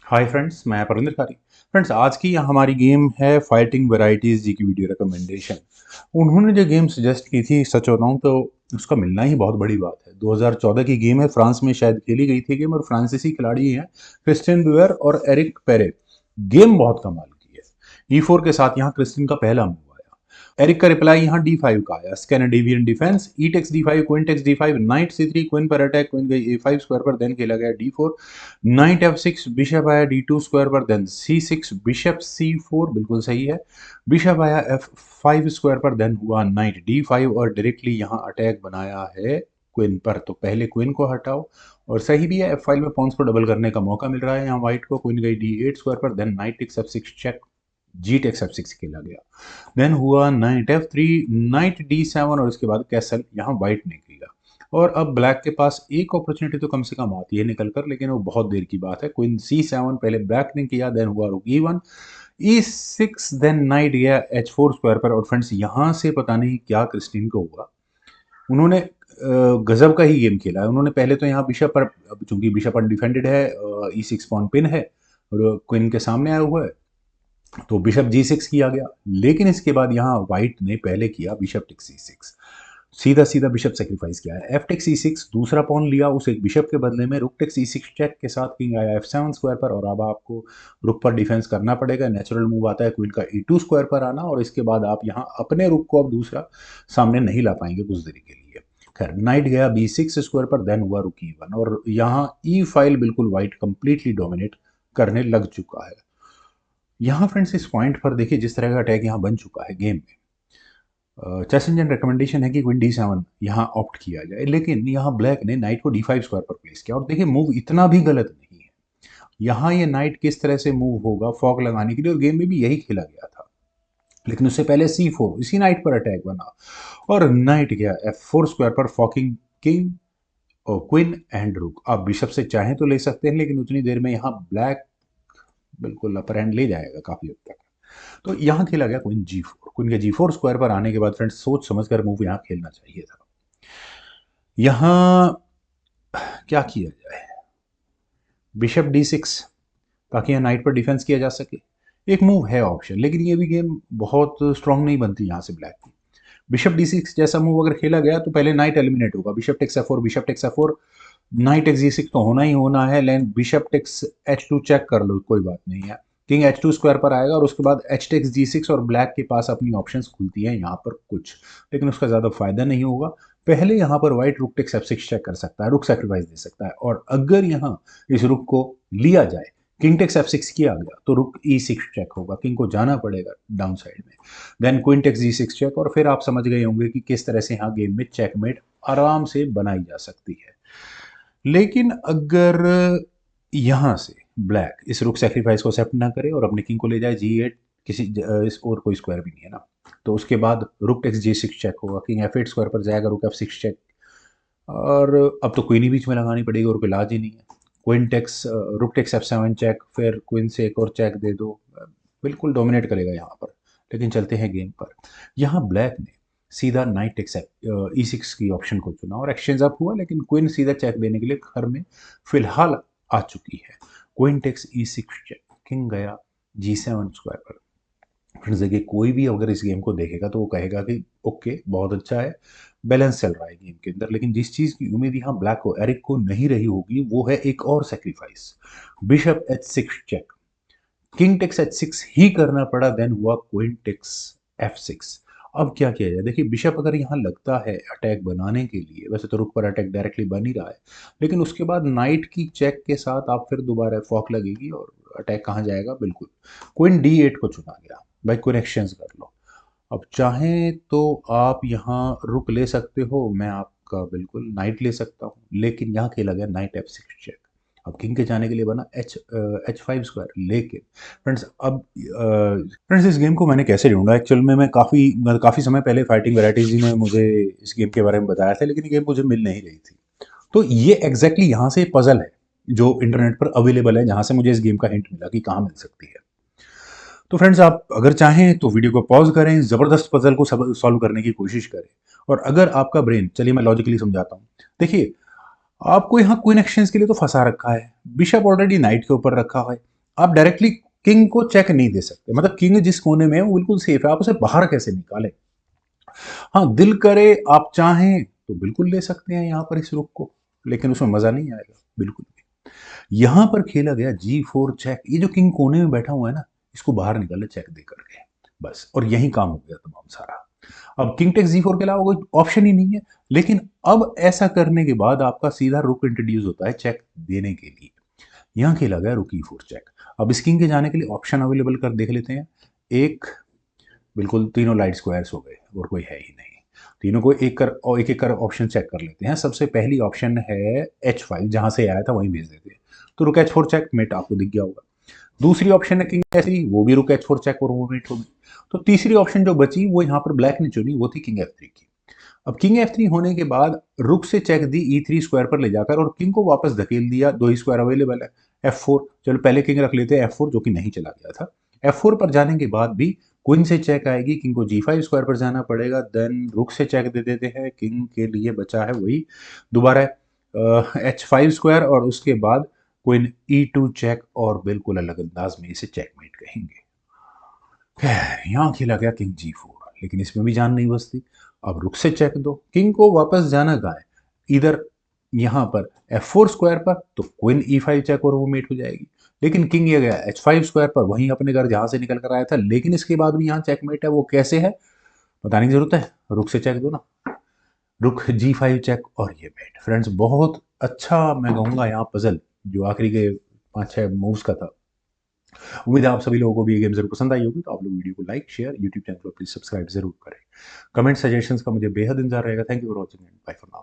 Hi friends, मैं परिंदर कारी। Friends, आज की हमारी गेम है फाइटिंग वैरायटीज जी की वीडियो रिकमेंडेशन। उन्होंने जो गेम सजेस्ट की थी, सच बताऊं तो उसका मिलना ही बहुत बड़ी बात है। 2014 की गेम है, फ्रांस में शायद खेली गई थी गेम, और फ्रांसीसी खिलाड़ी हैं क्रिस्टियन डुएर और एरिक पेरे। गेम बहुत कमाल की है। E4 के साथ यहाँ क्रिस्टियन का पहला मूव आया। एरिक का रिप्लाई यहाँ D5 का आया, Scandinavian defence, E takes D5, queen takes D5, knight C3, queen पर अटैक, क्वीन गई A5 स्क्वायर पर, देन खेला गया D4, नाइट F6, बिशप आया D2 स्क्वायर पर, देन C6, बिशप C4, बिल्कुल सही है। बिशप आया F5 स्क्वायर पर, देन हुआ नाइट D5 और डायरेक्टली यहाँ अटैक बनाया है क्वीन पर। तो पहले क्वीन को हटाओ, और सही भी है, F5 में पॉन्स को डबल करने का मौका मिल रहा है यहाँ व्हाइट को। क्वीन गई D8 स्क्वायर पर, then knight takes F6 check, G takes F6 खेला गया। देन हुआ नाइट F3, नाइट D7 और उसके बाद कैसल यहाँ व्हाइट ने किया। और अब ब्लैक के पास एक अपॉर्चुनिटी तो कम से कम आती है निकल कर, लेकिन वो बहुत देर की बात है। क्वीन C7 पहले ब्लैक ने किया, देन हुआ रुक E1, E6, देन नाइट गया H4 स्क्वायर पर। और फ्रेंड्स, यहाँ से पता नहीं क्या क्रिस्टीन को हुआ, उन्होंने गजब का ही गेम खेला है। उन्होंने पहले तो यहाँ बिशप पर, अब चूंकि बिशप अनडिफेंडेड है, E6 पॉन पिन है और क्वीन के सामने आया हुआ है, तो बिशप G6 किया गया। लेकिन इसके बाद यहाँ व्हाइट ने पहले किया बिशप टेक्स C6, सीधा सीधा बिशप सेक्रीफाइस किया है। एफ टेक्स E6, दूसरा पॉन लिया उस एक बिशप के बदले में। रुक टेक्स E6 चेक के साथ किंग आया F7 स्क्वायर पर, और अब आपको रुक पर डिफेंस करना पड़ेगा। नेचुरल मूव आता है क्वीन का E2 स्क्वायर पर आना, और इसके बाद आप यहाँ अपने रुक को अब दूसरा सामने नहीं ला पाएंगे कुछ देर के लिए। खैर, नाइट गया B6 स्क्वायर पर, देन हुआ रुक E1, और यहाँ ई फाइल बिल्कुल व्हाइट कंप्लीटली डोमिनेट करने लग चुका है। यहाँ फ्रेंड्स, इस पॉइंट पर देखिए जिस तरह का अटैक यहाँ बन चुका है गेम में। चेस इंजन रिकमेंडेशन है कि क्वीन D7 यहाँ ऑप्ट किया जाए, लेकिन यहाँ ब्लैक ने नाइट को D5 स्क्वायर पर प्लेस किया। और देखिए, मूव इतना भी गलत नहीं है। यहाँ ये नाइट किस तरह से मूव होगा फॉक लगाने के लिए, और गेम में भी यही खेला गया था। लेकिन उससे पहले C4, इसी नाइट पर अटैक बना, और नाइट गया F4 स्क्वायर पर, फॉकिंग किंग और क्वीन एंड रुक। आप बिशप से चाहें तो ले सकते हैं, लेकिन उतनी देर में यहाँ ब्लैक बिल्कुल अपर हैंड ले जाएगा काफी हद तक। तो यहाँ खेला गया क्वीन G4। क्वीन के G4 स्क्वायर पर आने के बाद फ्रेंड्स, सोच समझकर मूव यहाँ खेलना चाहिए था। यहाँ क्या किया जाए, बिशप D6, ताकि यहाँ नाइट पर डिफेंस किया जा सके। एक मूव है ऑप्शन, लेकिन ये भी गेम बहुत स्ट्रांग नहीं बनती यहाँ से ब्लैक की। बिशप D6 जैसा मूव अगर खेला गया तो पहले नाइट एलिमिनेट होगा। Bishop takes F4, bishop takes F4, knight x G6 तो होना ही होना है, लेकिन बिशप टेक्स H2 चेक कर लो, कोई बात नहीं है। किंग H2 स्क्वायर पर आएगा, और उसके बाद H टेक्स G6, और ब्लैक के पास अपनी ऑप्शंस खुलती हैं यहाँ पर कुछ, लेकिन उसका ज़्यादा फायदा नहीं होगा। पहले यहाँ पर white rook takes F6 check कर सकता है, रुक सेक्रीफाइस दे सकता है, और अगर यहाँ इस रुक को लिया जाए, किंग टेक्स F6 किया गया, तो रुक E6 चेक होगा, किंग को जाना पड़ेगा डाउन साइड में। Then queen takes G6 check, और फिर आप समझ गए होंगे कि किस तरह से यहाँ गेम में चेकमेट आराम से बनाई जा सकती है। लेकिन अगर यहाँ से ब्लैक इस रुक सेक्रीफाइस को एक्सेप्ट ना करे और अपने किंग को ले जाए G8, किसी इस और कोई स्क्वायर भी नहीं है ना, तो उसके बाद रुक टेक्स G6 चेक होगा, किंग F8 स्क्वायर पर जाएगा, रुक F6 चेक, और अब तो क्वीन ही बीच में लगानी पड़ेगी और कोई इलाज ही नहीं है। Queen takes, rook takes F7 check, फिर क्वीन से एक और चेक दे दो, बिल्कुल डोमिनेट करेगा यहाँ पर। लेकिन चलते हैं गेम पर। यहाँ ब्लैक ने सीधा नाइट टेक्स E6 की ऑप्शन को चुना और एक्सचेंज अप हुआ, लेकिन क्वीन सीधा चेक देने के लिए घर में फिलहाल आ चुकी है। Queen takes E6 check, king गया G7 स्क्वायर पर। फ्रेंड्स देखिए, कोई भी अगर इस गेम को देखेगा तो वो कहेगा कि ओके, बहुत अच्छा है, बैलेंस चल रहा है गेम के अंदर। लेकिन जिस चीज़ की उम्मीद यहाँ ब्लैक को, एरिक को नहीं रही होगी, वो है एक और sacrifice, bishop H6 check. King takes H6 ही करना पड़ा, देन हुआ क्वीन टेक्स F6। अब क्या किया जाए, देखिए बिशप अगर यहाँ लगता है अटैक बनाने के लिए, वैसे तो रुक पर अटैक डायरेक्टली बन ही रहा है, लेकिन उसके बाद नाइट की चेक के साथ आप फिर दोबारा फॉक लगेगी और अटैक कहाँ जाएगा, बिल्कुल। क्वीन D8 को चुना गया, भाई क्वीन एक्सचेंज कर लो। अब चाहें तो आप यहाँ रुक ले सकते हो, मैं आपका बिल्कुल नाइट ले सकता हूँ, लेकिन यहाँ खेला गया नाइट F6 चेक। अब किंग के जाने के लिए बना H5 स्क्वायर। लेकिन फ्रेंड्स, अब फ्रेंड्स, इस गेम को मैंने कैसे ढूंढा, एक्चुअल में मैं काफ़ी समय पहले फाइटिंग वैरायटीज ने मुझे इस गेम के बारे में बताया था, लेकिन ये गेम मुझे मिल नहीं रही थी। तो ये एग्जैक्टली यहाँ से पजल है जो इंटरनेट पर अवेलेबल है, जहाँ से मुझे इस गेम का हिंट मिला कि कहाँ मिल सकती है। तो फ्रेंड्स, आप अगर चाहें तो वीडियो को पॉज करें, ज़बरदस्त पजल को सॉल्व करने की कोशिश करें। और अगर आपका ब्रेन, चलिए मैं लॉजिकली समझाता हूँ। देखिए, आपको यहाँ क्वीन एक्सचेंज के लिए तो फंसा रखा है, बिशप ऑलरेडी नाइट के ऊपर रखा है, आप डायरेक्टली किंग को चेक नहीं दे सकते, मतलब किंग जिस कोने में है वो बिल्कुल सेफ है, आप उसे बाहर कैसे निकालें। हाँ, दिल करे आप चाहें तो बिल्कुल ले सकते हैं यहाँ पर इस रुक को, लेकिन उसमें मजा नहीं आएगा बिल्कुल भी। यहाँ पर खेला गया G4 चेक, ये जो किंग कोने में बैठा हुआ है ना, इसको बाहर निकाले चेक दे करके, बस, और यही काम हो गया तमाम सारा। अब किंग टेक्स G4 के अलावा कोई ऑप्शन ही नहीं है। लेकिन अब ऐसा करने के बाद आपका सीधा रुक इंट्रोड्यूस होता है चेक देने के लिए। यहाँ खेला गया रुक E4 चेक। अब इस किंग के जाने के लिए ऑप्शन अवेलेबल कर देख लेते हैं। एक, बिल्कुल तीनों लाइट स्क्वायर्स हो गए और कोई है ही नहीं। तीनों को एक एक कर ऑप्शन चेक कर लेते हैं। सबसे पहली ऑप्शन है H5, जहां से आया था वहीं भेज देते हैं, तो रुक H4 चेक मेट आपको दिख गया होगा। दूसरी ऑप्शन है किंग F3, वो भी रुक H4 चेक और वो मेट होगी। तो तीसरी ऑप्शन जो बची वो यहाँ पर ब्लैक ने चुनी, वो थी किंग F3 की। अब किंग F3 होने के बाद रुक से चेक दी E3 स्क्वायर पर ले जाकर और किंग को वापस धकेल दिया, दो ही स्क्वायर अवेलेबल है। F4, चलो पहले किंग रख लेते हैं F4, जो कि नहीं चला गया था। F4 पर जाने के बाद भी क्वीन से चेक आएगी, किंग को G5 स्क्वायर पर जाना पड़ेगा, देन रुक से चेक दे देते हैं, किंग के लिए बचा है वही दोबारा H5 स्क्वायर और उसके बाद क्वीन E2 चेक, और बिल्कुल अलग अंदाज में इसे चेकमेट कहेंगे। खैर, यहाँ खेला गया किंग G4, लेकिन इसमें भी जान नहीं बसती। अब रुक से चेक दो, किंग को वापस जाना कहाँ है, इधर यहाँ पर F4 स्क्वायर पर, तो क्वीन E5 चेक और वो मेट हो जाएगी। लेकिन किंग ये गया H5 स्क्वायर पर, वहीं अपने घर जहां से निकल कर आया था, लेकिन इसके बाद भी यहाँ चेकमेट है। वो कैसे है बताने की जरूरत है, रुक से चेक दो ना, रुक G5 चेक और ये मेट। फ्रेंड्स, बहुत अच्छा मैं कहूँगा यहाँ पजल जो आखिरी के 5-6 मूव्स का था। उम्मीद है आप सभी लोगों को भी ये गेम जरूर पसंद आई होगी। तो आप लोग वीडियो को लाइक, शेयर, यूट्यूब चैनल को प्लीज सब्सक्राइब जरूर करें। कमेंट सजेशंस का मुझे बेहद इंतजार रहेगा। Thank you for watching and bye for now.